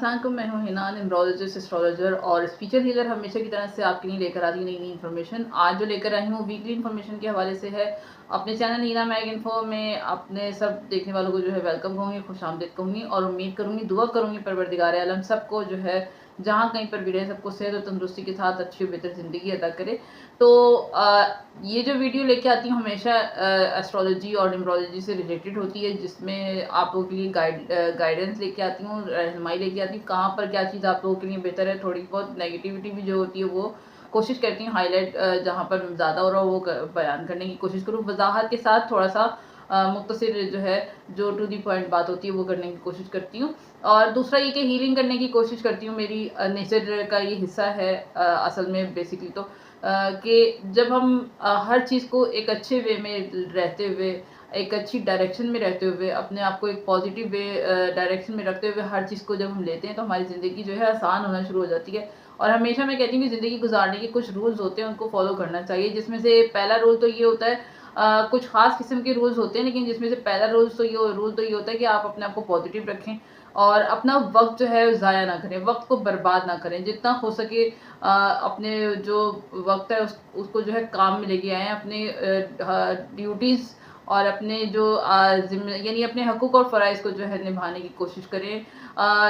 अस्सलाम वालेकुम, मैं हूं हिना, न्यूमरोलॉजिस्ट, एस्ट्रोलॉजर और स्पिरिचुअल हीलर। हमेशा की तरह से आपके लिए लेकर आती नई नई इन्फॉर्मेशन। आज जो लेकर आई हूँ वीकली इन्फॉर्मेशन के हवाले से है। अपने चैनल हीना मैग इन्फो में अपने सब देखने वालों को जो है वेलकम कहूँगी, खुशामदीद कहूँगी और उम्मीद करूँगी, दुआ करूँगी परवरदिगार आलम सबको जो है जहाँ कहीं पर भी रहे सबको सेहत और तंदुरुस्ती के साथ अच्छी और बेहतर ज़िंदगी अदा करे। तो ये जो वीडियो लेके आती हूँ हमेशा एस्ट्रोलॉजी और न्यूमरोलॉजी से रिलेटेड होती है, जिसमें आप लोगों के लिए गाइडेंस लेके आती हूँ, रहनुमाई लेके आती हूँ कहाँ पर क्या चीज़ आप लोगों के लिए बेहतर है। थोड़ी बहुत नेगेटिविटी भी जो होती है वो कोशिश करती हूँ हाईलाइट, जहाँ पर ज़्यादा हो रहा हो वो बयान करने की कोशिश करूँ, वजाहत के साथ थोड़ा सा मुख्तसर जो है जो टू दी पॉइंट बात होती है वो करने की कोशिश करती हूँ। और दूसरा ये कि हीलिंग करने की कोशिश करती हूँ, मेरी नेचर का ये हिस्सा है असल में बेसिकली। तो कि जब हम हर चीज़ को एक अच्छे वे में रहते हुए, एक अच्छी डायरेक्शन में रहते हुए, अपने आप को एक पॉजिटिव वे डायरेक्शन में रखते हुए हर चीज़ को जब हम लेते हैं तो हमारी ज़िंदगी जो है आसान होना शुरू हो जाती है। और हमेशा मैं कहती हूँ कि ज़िंदगी गुजारने के कुछ रूल्स होते हैं, उनको फॉलो करना चाहिए। जिसमें से पहला रूल तो ये होता है, कुछ खास किस्म के रूल्स होते हैं, लेकिन जिसमें से पहला रूल तो ये होता है कि आप अपने आप को पॉजिटिव रखें और अपना वक्त जो है ज़ाया ना करें, वक्त को बर्बाद ना करें। जितना हो सके अपने जो वक्त है उसको जो है काम में लेके आएँ, अपने ड्यूटीज़ और अपने जो यानी अपने हकूक़ और फ़राइज़ को जो है निभाने की कोशिश करें।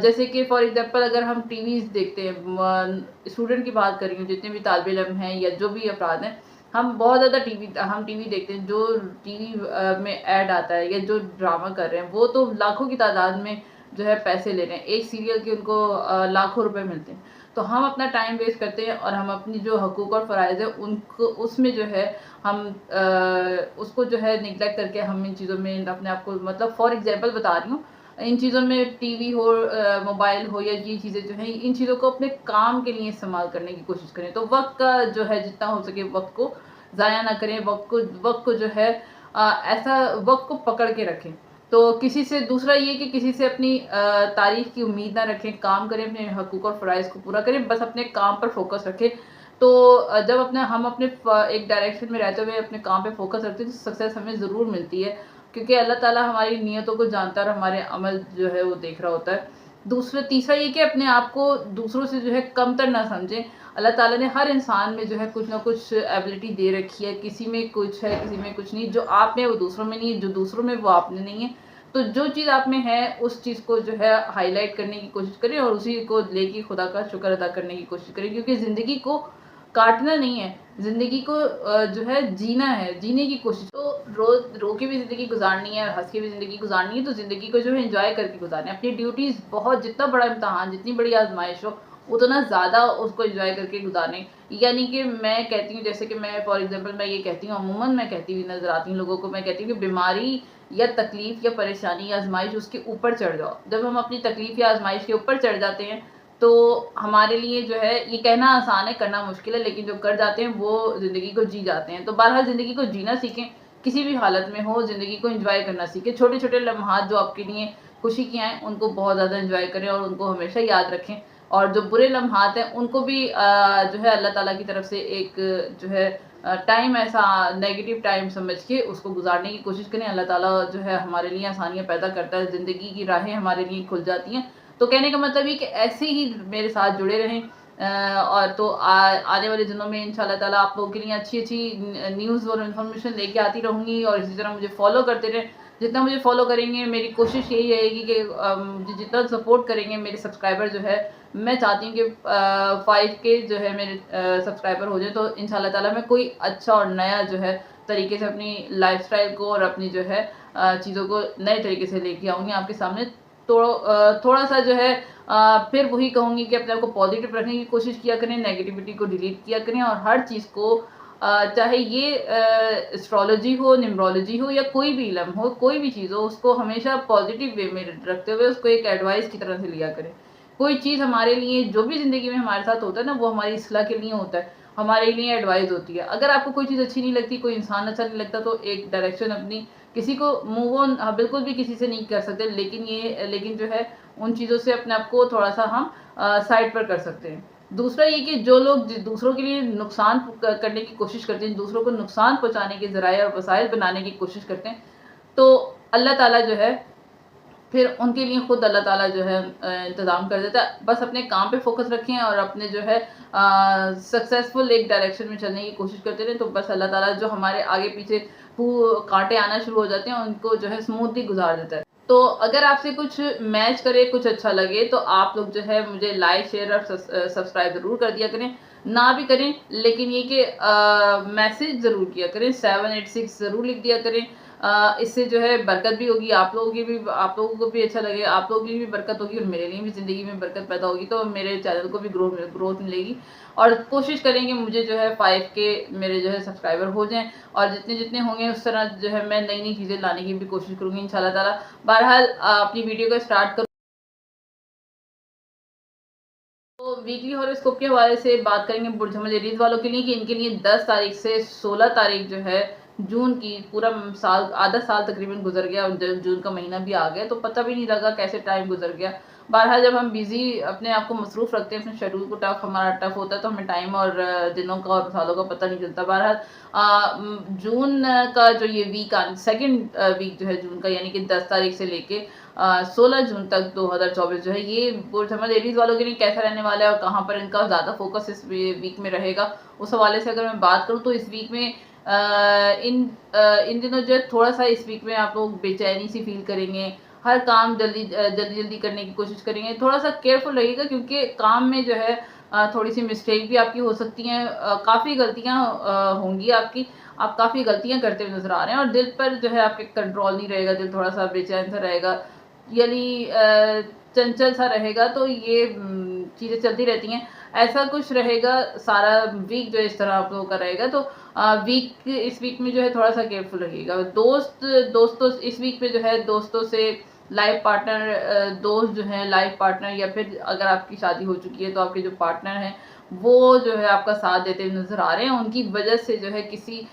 जैसे कि फॉर एग्ज़ाम्पल अगर हम टीवीज़ देखते हैं, स्टूडेंट की बात कर रही हूँ, जितने भी तालिब इल्म हैं या जो भी अफ़राद हैं, हम बहुत ज़्यादा टीवी देखते हैं। जो टीवी में ऐड आता है या जो ड्रामा कर रहे हैं वो तो लाखों की तादाद में जो है पैसे ले रहे हैं, एक सीरियल के उनको लाखों रुपए मिलते हैं। तो हम अपना टाइम वेस्ट करते हैं और हम अपनी जो हकूक़ और फ़राइज़ है उनको उसमें जो है हम उसको जो है निग्लेक्ट करके हम इन चीज़ों में अपने आप को, मतलब फॉर एग्ज़ाम्पल बता रही हूँ, इन चीज़ों में टीवी हो, मोबाइल हो या ये चीज़ें जो हैं, इन चीज़ों को अपने काम के लिए इस्तेमाल करने की कोशिश करें। तो वक़्त का जो है जितना हो सके वक़्त को ज़ाया ना करें, वक़्त को जो है ऐसा वक़्त को पकड़ के रखें। तो किसी से, दूसरा ये कि किसी से अपनी तारीफ़ की उम्मीद ना रखें, काम करें, अपने हकूक़ और फ़राइज़ को पूरा करें, बस अपने काम पर फ़ोकस रखें। तो जब हम अपने एक डायरेक्शन में रहते हुए अपने काम पे फ़ोकस रखते हैं तो सक्सेस हमें ज़रूर मिलती है, क्योंकि अल्लाह ताला हमारी नीयतों को जानता है और हमारे अमल जो है वो देख रहा होता है। तीसरा ये कि अपने आप को दूसरों से जो है कमतर ना समझें। अल्लाह ताला ने हर इंसान में जो है कुछ ना कुछ एबिलिटी दे रखी है, किसी में कुछ है, किसी में कुछ नहीं। जो आप में है वो दूसरों में नहीं है, जो दूसरों में वो आप में नहीं है। तो जो चीज़ आप में है उस चीज़ को जो है हाईलाइट करने की कोशिश करें और उसी को लेके खुदा का शुक्र अदा करने की कोशिश करें, क्योंकि ज़िंदगी को काटना नहीं है, ज़िंदगी को जो है जीना है, जीने की कोशिश। तो रो के भी ज़िंदगी गुज़ारनी है और हँस के भी ज़िंदगी गुज़ारनी है, तो ज़िंदगी को जो है एन्जॉय करके गुज़ारना है। अपनी ड्यूटीज़ बहुत, जितना बड़ा इम्तिहान, जितनी बड़ी आज़माइश हो, उतना ज़्यादा उसको एन्जॉय करके गुज़ारें। यानी कि मैं कहती हूँ, जैसे कि मैं फॉर एग्ज़ाम्पल मैं ये कहती हूँ, अमूमन मैं कहती हुई नज़र आती हूँ लोगों को, मैं कहती हूँ कि बीमारी या तकलीफ़ या परेशानी या आज़माइश उसके ऊपर चढ़ जाओ। जब हम अपनी तकलीफ़ या आज़माइश के ऊपर चढ़ जाते हैं तो हमारे लिए जो है, ये कहना आसान है, करना मुश्किल है, लेकिन जो कर जाते हैं वो ज़िंदगी को जी जाते हैं। तो बहरहाल ज़िंदगी को जीना सीखें, किसी भी हालत में हो ज़िंदगी को एंजॉय करना सीखें। छोटे-छोटे लम्हात जो आपके लिए खुशी के आएँ उनको बहुत ज़्यादा एंजॉय करें और उनको हमेशा याद रखें। और जो बुरे लम्हात हैं उनको भी जो है अल्लाह ताला की तरफ से एक जो है टाइम, ऐसा नेगेटिव टाइम समझ के उसको गुज़ारने की कोशिश करें। अल्लाह ताला जो है हमारे लिए आसानियाँ पैदा करता है, ज़िंदगी की राहें हमारे लिए खुल जाती हैं। तो कहने का मतलब ये कि ऐसे ही मेरे साथ जुड़े रहें, और तो आने वाले दिनों में इंशाल्लाह ताला आप लोगों के लिए अच्छी-अच्छी न्यूज़ और इन्फॉर्मेशन लेके आती रहूँगी और इसी तरह मुझे फॉलो करते रहें। जितना मुझे फॉलो करेंगे, मेरी कोशिश यही रहेगी कि मुझे जितना सपोर्ट करेंगे मेरे सब्सक्राइबर जो है, मैं चाहती हूँ कि 5K जो है मेरे सब्सक्राइबर हो जाए, तो इंशाल्लाह ताला मैं कोई अच्छा और नया जो है तरीके से अपनी लाइफ़स्टाइल को और अपनी जो है चीज़ों को नए तरीके से लेके आऊँगी आपके सामने। तो थोड़ा-सा जो है फिर वही कहूँगी कि अपने आप को पॉजिटिव रखने की कोशिश किया करें, नेगेटिविटी को डिलीट किया करें और हर चीज़ को चाहे ये एस्ट्रोलॉजी हो, न्यूमरोलॉजी हो या कोई भी इल्म हो, कोई भी चीज़ हो, उसको हमेशा पॉजिटिव वे में रखते हुए उसको एक एडवाइस की तरह से लिया करें। कोई चीज़ हमारे लिए, जो भी ज़िंदगी में हमारे साथ होता है ना, वो हमारी इस्लाह के लिए होता है, हमारे लिए एडवाइस होती है। अगर आपको कोई चीज़ अच्छी नहीं लगती, कोई इंसान अच्छा नहीं लगता, तो एक डायरेक्शन अपनी, किसी को मूव ऑन बिल्कुल भी किसी से नहीं कर सकते, लेकिन जो है उन चीज़ों से अपने आप को थोड़ा-सा हम साइड पर कर सकते हैं। दूसरा ये कि जो लोग दूसरों के लिए नुकसान करने की कोशिश करते हैं, दूसरों को नुकसान पहुँचाने के ज़राए और वसाइल बनाने की कोशिश करते हैं, तो अल्लाह ताला जो है फिर उनके लिए खुद अल्लाह ताला जो है इंतज़ाम कर देता है। बस अपने काम पे फ़ोकस रखें और अपने जो है सक्सेसफुल एक डायरेक्शन में चलने की कोशिश करते रहें, तो बस अल्लाह ताला जो हमारे आगे पीछे कांटे आना शुरू हो जाते हैं उनको जो है स्मूथली गुजार देता है। तो अगर आपसे कुछ मैच करे, कुछ अच्छा लगे, तो आप लोग जो है मुझे लाइक, शेयर और सब्सक्राइब ज़रूर कर दिया करें। ना भी करें, लेकिन ये कि मैसेज ज़रूर किया करें, 786 ज़रूर लिख दिया करें। इससे जो है बरकत भी होगी, आप लोगों को भी अच्छा लगेगा, आप लोगों के लिए भी बरकत होगी और मेरे लिए भी ज़िंदगी में बरकत पैदा होगी, तो मेरे चैनल को भी ग्रोथ मिलेगी। और कोशिश करेंगे मुझे जो है 5 के मेरे जो है सब्सक्राइबर हो जाएँ, और जितने होंगे उस तरह जो है मैं नई चीज़ें लाने की भी कोशिश करूँगी इंशाल्लाह ताला। बहरहाल अपनी वीडियो को स्टार्ट करूँ। तो वीकली हॉरोस्कोप के हवाले से बात करेंगे बुर्ज लेडीज वालों के लिए कि इनके लिए 10 तारीख से 16 तारीख जो है जून की, पूरा साल, आधा साल तकरीबन गुजर गया और जून का महीना भी आ गया, तो पता भी नहीं लगा कैसे टाइम गुजर गया। बहरहाल जब हम बिजी अपने आप को मसरूफ रखते हैं, अपने शेड्यूल को हमारा टफ होता है, तो हमें टाइम और दिनों का और सालों का पता नहीं चलता। बहरहाल जून का जो ये वीक, सेकेंड वीक जो है जून का, यानी कि 10 तारीख से लेके 16 जून तक 2024 जो है, ये बुर्ज लेडीज वालों के लिए कैसा रहने वाला है और कहाँ पर इनका ज़्यादा फोकस इस वीक में रहेगा, उस हवाले से अगर मैं बात करूँ तो इस वीक में इन दिनों जो है थोड़ा सा इस वीक में आप लोग बेचैनी सी फील करेंगे। हर काम जल्दी करने की कोशिश करेंगे, थोड़ा सा केयरफुल रहिएगा, क्योंकि काम में जो है थोड़ी सी मिस्टेक भी आपकी हो सकती हैं, काफ़ी गलतियाँ होंगी आपकी, आप काफ़ी गलतियाँ करते हुए नज़र आ रहे हैं, और दिल पर जो है आपके कंट्रोल नहीं रहेगा, दिल थोड़ा सा बेचैन सा रहेगा, यानी चंचल सा रहेगा, तो ये चीज़ें चलती रहती हैं। ऐसा कुछ रहेगा सारा वीक जो इस तरह आप लोगों का रहेगा, तो इस वीक में जो है थोड़ा सा केयरफुल रहिएगा। दोस्तों इस वीक में जो है दोस्तों से, लाइफ पार्टनर, दोस्त जो हैं लाइफ पार्टनर, या फिर अगर आपकी शादी हो चुकी है तो आपके जो पार्टनर हैं वो जो है आपका साथ देते हुए नज़र आ रहे हैं। उनकी वजह से जो है किसी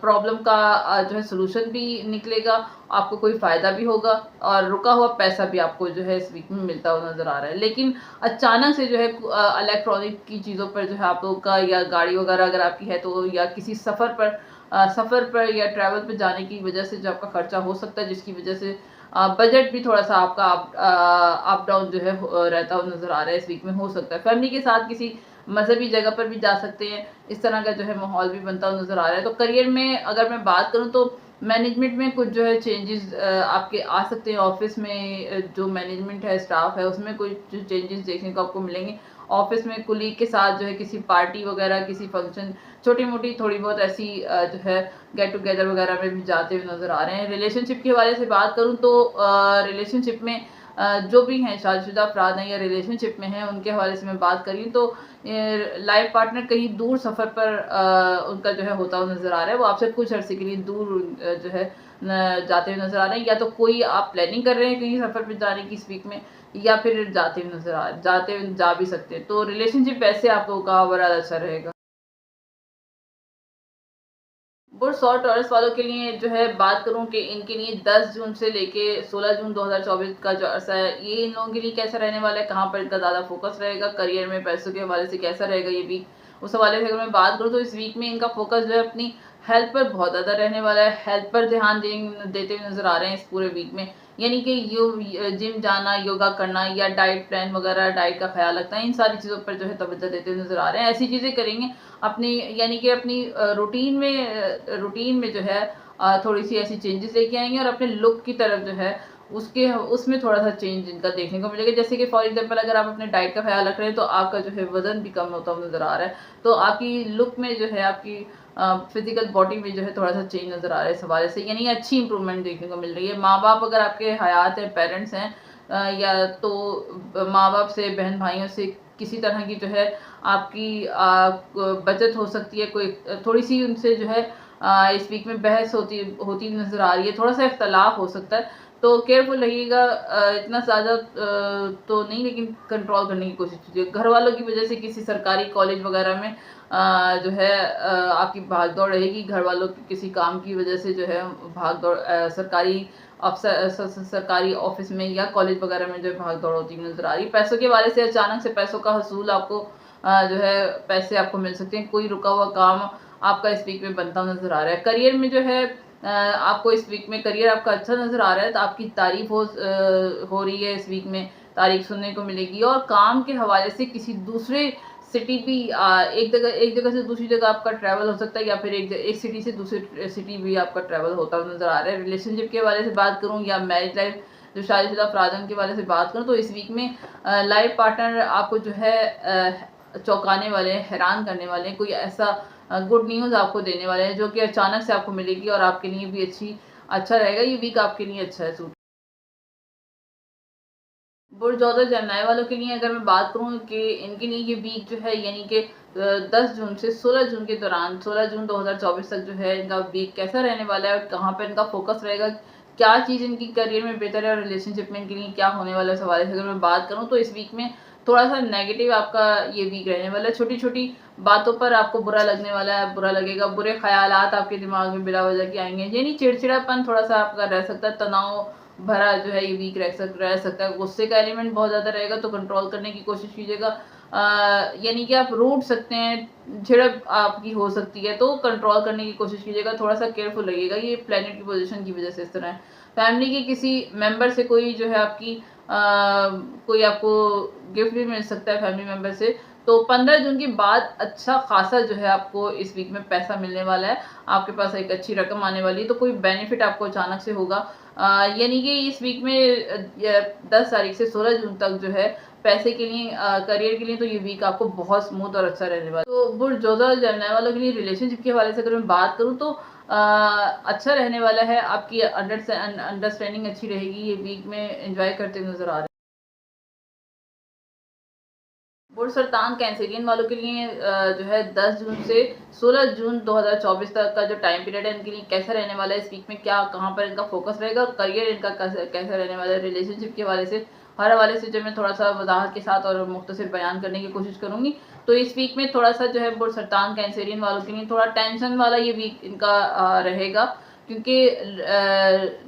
प्रॉब्लम का जो है सोल्यूशन भी निकलेगा, आपको कोई फ़ायदा भी होगा, और रुका हुआ पैसा भी आपको जो है इस वीक में मिलता हुआ नज़र आ रहा है। लेकिन अचानक से जो है इलेक्ट्रॉनिक की चीज़ों पर जो है आप लोगों का, या गाड़ी वगैरह अगर आपकी है तो, या किसी सफ़र पर या ट्रैवल पर जाने की वजह से जो आपका खर्चा हो सकता है, जिसकी वजह से बजट भी थोड़ा सा आपका अप डाउन जो है रहता हुआ नज़र आ रहा है, इस वीक में हो सकता है। फैमिली के साथ किसी मज़हबी जगह पर भी जा सकते हैं, इस तरह का जो है माहौल भी बनता हुआ नज़र आ रहा है। तो करियर में अगर मैं बात करूँ तो मैनेजमेंट में कुछ जो है चेंजेस आपके आ सकते हैं। ऑफिस में जो मैनेजमेंट है, स्टाफ है, उसमें कुछ चेंजेस देखने को आपको मिलेंगे। ऑफिस में कुलीग के साथ जो है किसी पार्टी वगैरह, किसी फंक्शन, छोटी मोटी थोड़ी बहुत ऐसी जो है गेट टुगेदर वगैरह में भी जाते हुए नज़र आ रहे हैं। रिलेशनशिप के हवाले से बात करूँ तो रिलेशनशिप में जो भी हैं शादीशुदा अफराद हैं या रिलेशनशिप में हैं, उनके हवाले से मैं बात करी तो लाइफ पार्टनर कहीं दूर सफ़र पर उनका जो है होता हुआ नज़र आ रहा है। वो आपसे कुछ अर्से के लिए दूर जो है जाते हुए नज़र आ रहे हैं, या तो कोई आप प्लानिंग कर रहे हैं कहीं सफ़र पर जाने की इस वीक में, या फिर जाते हुए जा भी सकते हैं। तो रिलेशनशिप वैसे आप लोगों का ओवरऑल अच्छा रहेगा। बुर्स और टॉरस वालों के लिए जो है बात करूं कि इनके लिए 10 जून से लेके 16 जून 2024 का जो अरसा है, ये इन लोगों के लिए कैसा रहने वाला है, कहाँ पर इनका ज़्यादा फोकस रहेगा, करियर में पैसों के हवाले से कैसा रहेगा ये वीक, उस हवाले से अगर मैं बात करूँ तो इस वीक में इनका फोकस जो है अपनी हेल्थ पर बहुत ज़्यादा रहने वाला है। हेल्थ पर ध्यान देते हुए नज़र आ रहे हैं इस पूरे वीक में, यानी कि जिम जाना, योगा करना, या डाइट प्लान वगैरह, डाइट का ख्याल रखना, इन सारी चीज़ों पर जो है तवज्जो देते हुए नज़र आ रहे हैं। ऐसी चीज़ें करेंगे अपनी, यानी कि अपनी रूटीन में जो है थोड़ी सी ऐसी चेंजेस लेके आएंगे, और अपने लुक की तरफ जो है उसमें थोड़ा सा चेंज इनका देखने को मिलेगा। जैसे कि फॉर एग्जांपल अगर आप अपने डाइट का ख्याल रख रहे हैं तो आपका जो है वजन भी कम होता हुआ नज़र आ रहा है, तो आपकी लुक में जो है, आपकी फिजिकल बॉडी में जो है थोड़ा सा चेंज नज़र आ रहा है इस हवाले से, यानी अच्छी इंप्रूवमेंट देखने को मिल रही है। माँ बाप अगर आपके हयात हैं, पेरेंट्स हैं, या तो माँ बाप से, बहन भाइयों से किसी तरह की जो है आपकी बचत हो सकती है, कोई थोड़ी सी उनसे जो है इस वीक में बहस होती होती नज़र आ रही है, थोड़ा सा इख्तलाफ हो सकता है, तो केयरफुल रहिएगा। इतना ज़्यादा तो नहीं, लेकिन कंट्रोल करने की कोशिश कीजिए। घर वालों की वजह से किसी सरकारी कॉलेज वगैरह में जो है आपकी भाग दौड़ रहेगी, घर वालों की किसी काम की वजह से जो है भाग दौड़, सरकारी सरकारी ऑफिस में या कॉलेज वगैरह में जो भाग दौड़ होती नज़र आ रही है। पैसों के वाले से अचानक से पैसों का हसूल आपको जो है पैसे आपको मिल सकते हैं, कोई रुका हुआ काम आपका इस वीक में बनता नज़र आ रहा है। करियर में जो है आपको इस वीक में करियर आपका अच्छा नज़र आ रहा है, तो आपकी तारीफ हो रही है, इस वीक में तारीफ सुनने को मिलेगी। और काम के हवाले से किसी दूसरे सिटी भी एक जगह से दूसरी जगह आपका ट्रैवल हो सकता है, या फिर एक सिटी से दूसरी सिटी भी आपका ट्रैवल होता हुआ नज़र आ रहा है। रिलेशनशिप के हवाले से बात करूँ या मैरिज लाइफ, जो शादीशुदा अफराद के हवाले से बात करूँ, तो इस वीक में लाइफ पार्टनर आपको जो है चौंकाने वाले हैं, हैरान करने वाले हैं। कोई ऐसा गुड न्यूज़ आपको देने वाले हैं जो कि अचानक से आपको मिलेगी और आपके लिए भी अच्छा रहेगा। ये वीक आपके लिए अच्छा है। बुर्ज और जमनाई वालों के लिए अगर मैं बात करूँ कि इनके लिए ये वीक जो है, यानी कि 10 जून से 16 जून के दौरान, 16 जून 2024 तक जो है इनका वीक कैसा रहने वाला है और कहाँ पर इनका फोकस रहेगा, क्या चीज़ इनकी करियर में बेहतर है और रिलेशनशिप में इनके लिए क्या होने वाला है, इस हवाले से अगर मैं बात करूँ, तो इस वीक में थोड़ा सा नेगेटिव आपका ये वीक रहने वाला है। छोटी छोटी बातों पर आपको बुरा लगने वाला है, बुरा लगेगा, बुरे ख्यालात आपके दिमाग में बिला वजह के आएंगे, यानी चिड़चिड़ापन थोड़ा सा आपका रह सकता है, तनाव भरा जो है ये वीक रह सकता है। गुस्से का एलिमेंट बहुत ज़्यादा रहेगा, तो कंट्रोल करने की कोशिश कीजिएगा। यानी कि आप रूठ सकते हैं, झड़प आपकी हो सकती है, तो कंट्रोल करने की कोशिश कीजिएगा, थोड़ा सा केयरफुल रहिएगा। ये प्लेनेट की पोजीशन की वजह से इस तरह है। फैमिली के किसी मेंबर से कोई जो है आपकी कोई आपको गिफ्ट भी मिल सकता है फैमिली मेंबर से। तो 15 जून के बाद अच्छा खासा जो है आपको इस वीक में पैसा मिलने वाला है, आपके पास एक अच्छी रकम आने वाली है, तो कोई बेनिफिट आपको अचानक से होगा। यानी कि इस वीक में 10 तारीख से 16 जून तक जो है पैसे के लिए, करियर के लिए, तो ये वीक आपको बहुत स्मूथ और अच्छा रहने वाला है। तो बुर्ज जोधा जमनाई वालों के लिए रिलेशनशिप के हवाले से अगर मैं बात करूँ, तो अच्छा रहने वाला है। आपकी अंडरस्टैंडिंग अच्छी रहेगी, ये वीक में एंजॉय करते नजर आ रहे हैं। बुर्ज सरतान कैंसरियन वालों के लिए जो है 10 जून से 16 जून 2024 तक का जो टाइम पीरियड है, इनके लिए कैसा रहने वाला है, इस वीक में क्या कहाँ पर इनका फोकस रहेगा, करियर इनका कैसा रहने वाला है, रिलेशनशिप के हवाले से हर हवाले से जो मैं थोड़ा सा वजाहत के साथ और मुख्तसर बयान करने की कोशिश करूंगी। तो इस वीक में थोड़ा सा जो है बुर्ज सरतान कैंसरियन वालों के लिए थोड़ा टेंशन वाला ये वीक इनका रहेगा, क्योंकि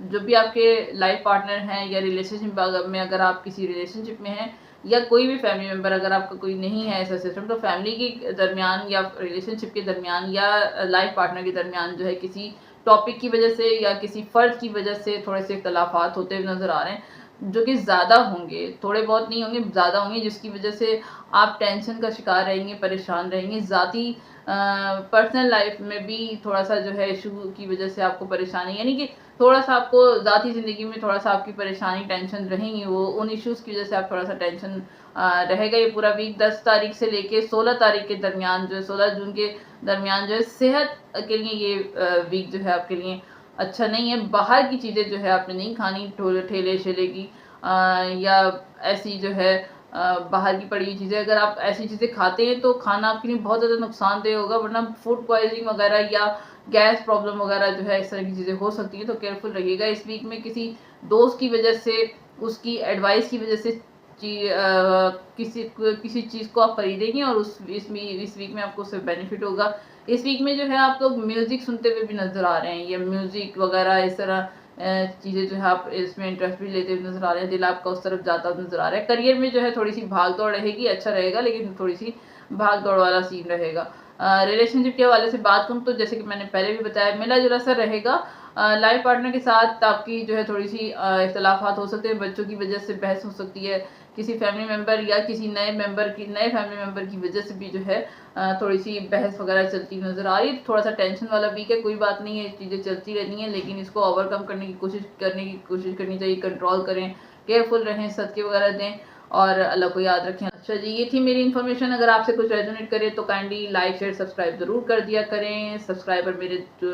जो भी आपके लाइफ पार्टनर हैं या रिलेशनशिप में, अगर आप किसी रिलेशनशिप में हैं या कोई भी फैमिली मेंबर, अगर आपका कोई नहीं है ऐसा सिस्टम, तो फैमिली के दरमियान या रिलेशनशिप के दरमियान या लाइफ पार्टनर के दरमियान जो है किसी टॉपिक की वजह से या किसी फ़र्द की वजह से थोड़े से इख्तलाफात होते हुए नज़र आ रहे हैं, जो कि ज़्यादा होंगे, थोड़े बहुत नहीं होंगे, ज़्यादा होंगे, जिसकी वजह से आप टेंशन का शिकार रहेंगे, परेशान रहेंगे। ज़ाती पर्सनल लाइफ में भी थोड़ा सा जो है इशू की वजह से आपको परेशानी, यानी कि थोड़ा सा आपको ज़ाती ज़िंदगी में थोड़ा सा आपकी परेशानी, टेंशन रहेंगी, वो उन इश्यूज़ की वजह से आप थोड़ा सा टेंशन रहेगा ये पूरा वीक। 10 तारीख से लेके 16 तारीख के दरमियान जो है, 16 जून के दरमियान जो है, सेहत के लिए ये वीक जो है आपके लिए अच्छा नहीं है। बाहर की चीज़ें जो है आपने नहीं खानी, ठेले शेले की या ऐसी जो है बाहर की पड़ी हुई चीज़ें, अगर आप ऐसी चीज़ें खाते हैं तो खाना आपके लिए बहुत ज़्यादा नुकसानदेह होगा, वरना फूड पॉइजनिंग वगैरह या गैस प्रॉब्लम वगैरह जो है, इस तरह की चीज़ें हो सकती हैं, तो केयरफुल रहिएगा। इस वीक में किसी दोस्त की वजह से, उसकी एडवाइस की वजह से किसी चीज़ को आप खरीदेंगे और इस वीक में आपको उससे बेनिफिट होगा। इस वीक में जो है आप लोग म्यूज़िक सुनते हुए भी नज़र आ रहे हैं, या म्यूज़िक वगैरह इस तरह चीज़ें जो है आप इसमें इंटरेस्ट भी लेते हुए नज़र आ रहे हैं, दिल आपका उस तरफ जाता हुआ नज़र आ रहा है। करियर में जो है थोड़ी सी भाग दौड़ रहेगी, अच्छा रहेगा, लेकिन थोड़ी सी भाग दौड़ वाला सीन रहेगा। रिलेशनशिप के हवाले से बात करूँ, तो जैसे कि मैंने पहले भी बताया, मिला जुला सा रहेगा। लाइफ पार्टनर के साथ आपकी जो है थोड़ी सी इख्तलाफात हो सकते हैं, बच्चों की वजह से बहस हो सकती है, किसी फैमिली मेम्बर या किसी नए फैमिली मेम्बर की वजह से भी जो है थोड़ी सी बहस वगैरह चलती नज़र आ रही है। थोड़ा सा टेंशन वाला वीक है, कोई बात नहीं है, चीज़ें चलती रहनी है, लेकिन इसको ओवरकम करने की कोशिश करनी चाहिए। कंट्रोल करें, केयरफुल रहें, सदके वगैरह दें और अल्लाह को याद रखें। अच्छा जी, ये थी मेरी इन्फॉर्मेशन। अगर आपसे कुछ रेजोनेट करे तो काइंडली लाइक शेयर सब्सक्राइब ज़रूर कर दिया करें। सब्सक्राइबर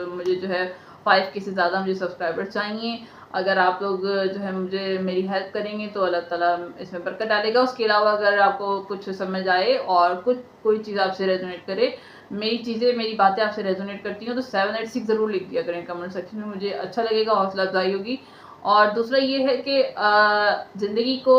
मुझे जो है 5 के से ज़्यादा मुझे सब्सक्राइबर चाहिए। अगर आप लोग जो है मुझे मेरी हेल्प करेंगे तो अल्लाह ताला इसमें बरकत डालेगा। उसके अलावा अगर आपको कुछ समझ आए और कोई चीज़ आपसे रेजोनेट करे, मेरी बातें आपसे रेजोनेट करती हैं, तो 786 ज़रूर लिख दिया करें कमेंट सेक्शन में, मुझे अच्छा लगेगा, हौसला अफजाई होगी। और दूसरा ये है कि ज़िंदगी को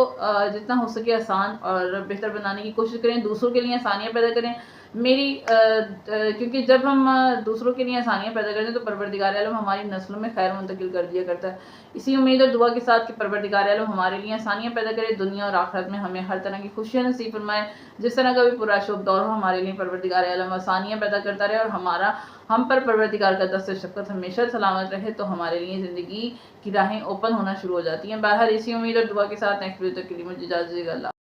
जितना हो सके आसान और बेहतर बनाने की कोशिश करें, दूसरों के लिए आसानियाँ पैदा करें, मेरी क्योंकि जब हम दूसरों के लिए आसानियाँ पैदा करते हैं तो परवरदिगार आलम हमारी नस्लों में खैर मुंतकिल कर दिया करता है। इसी उम्मीद और दुआ के साथ कि परवरदिगार आलम हमारे लिए आसानियाँ पैदा करे, दुनिया और आखिरत में हमें हर तरह की खुशियाँ नसीब फरमाए। जिस तरह का भी पूरा शुभ दौर हो, हमारे लिए परवरदिगार आलम आसानियाँ पैदा करता रहे और हम पर परवरदिगार का दस्त शफ़क़त हमेशा सलामत रहे, तो हमारे लिए ज़िंदगी की राहें ओपन होना शुरू हो जाती हैं। बहरहाल इसी उम्मीद और दुआ के साथ नेक्स्ट वीडियो तक के लिए मुझे इजाज़त दीजिएगा। अल्लाह।